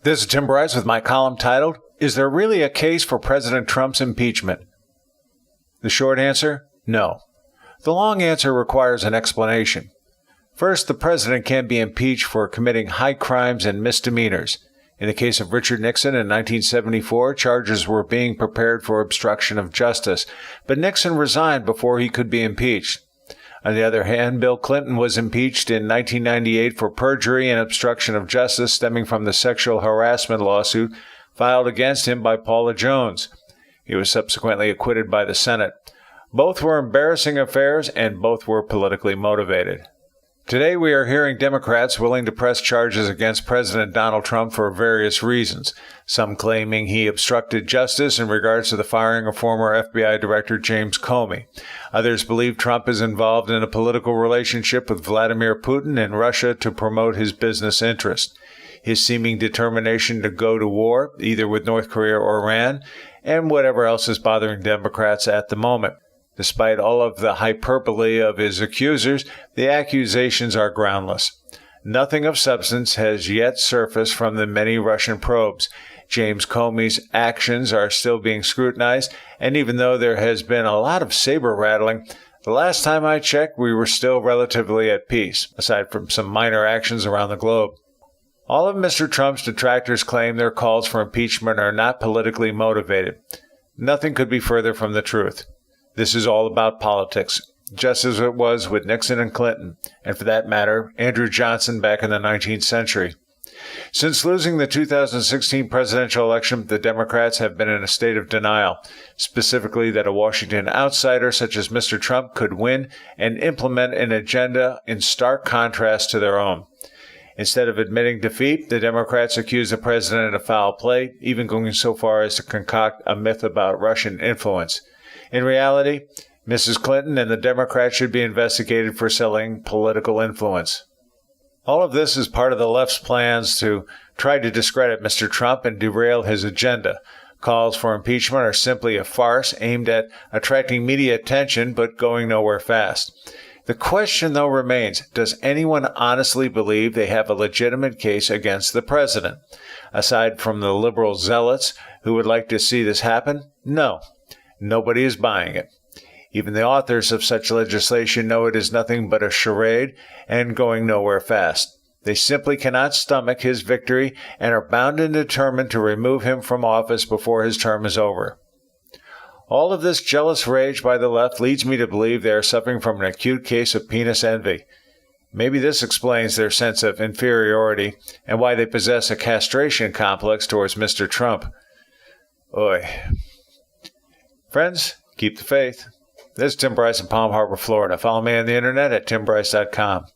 This is Tim Bryce with my column titled, Is There Really a Case for President Trump's Impeachment? The short answer, no. The long answer requires an explanation. First, the president can't be impeached for committing high crimes and misdemeanors. In the case of Richard Nixon in 1974, charges were being prepared for obstruction of justice, but Nixon resigned before he could be impeached. On the other hand, Bill Clinton was impeached in 1998 for perjury and obstruction of justice stemming from the sexual harassment lawsuit filed against him by Paula Jones. He was subsequently acquitted by the Senate. Both were embarrassing affairs, and both were politically motivated. Today, we are hearing Democrats willing to press charges against President Donald Trump for various reasons, some claiming he obstructed justice in regards to the firing of former FBI Director James Comey. Others believe Trump is involved in a political relationship with Vladimir Putin and Russia to promote his business interests. His seeming determination to go to war, either with North Korea or Iran, and whatever else is bothering Democrats at the moment. Despite all of the hyperbole of his accusers, the accusations are groundless. Nothing of substance has yet surfaced from the many Russian probes. James Comey's actions are still being scrutinized, and even though there has been a lot of saber rattling, the last time I checked, we were still relatively at peace, aside from some minor actions around the globe. All of Mr. Trump's detractors claim their calls for impeachment are not politically motivated. Nothing could be further from the truth. This is all about politics, just as it was with Nixon and Clinton, and for that matter, Andrew Johnson back in the 19th century. Since losing the 2016 presidential election, the Democrats have been in a state of denial, specifically that a Washington outsider such as Mr. Trump could win and implement an agenda in stark contrast to their own. Instead of admitting defeat, the Democrats accuse the president of foul play, even going so far as to concoct a myth about Russian influence. In reality, Mrs. Clinton and the Democrats should be investigated for selling political influence. All of this is part of the left's plans to try to discredit Mr. Trump and derail his agenda. Calls for impeachment are simply a farce aimed at attracting media attention but going nowhere fast. The question, though, remains, does anyone honestly believe they have a legitimate case against the president? Aside from the liberal zealots who would like to see this happen, no. Nobody is buying it. Even the authors of such legislation know it is nothing but a charade and going nowhere fast. They simply cannot stomach his victory and are bound and determined to remove him from office before his term is over. All of this jealous rage by the left leads me to believe they are suffering from an acute case of penis envy. Maybe this explains their sense of inferiority and why they possess a castration complex towards Mr. Trump. Oy. Friends, keep the faith. This is Tim Bryce in Palm Harbor, Florida. Follow me on the internet at timbryce.com.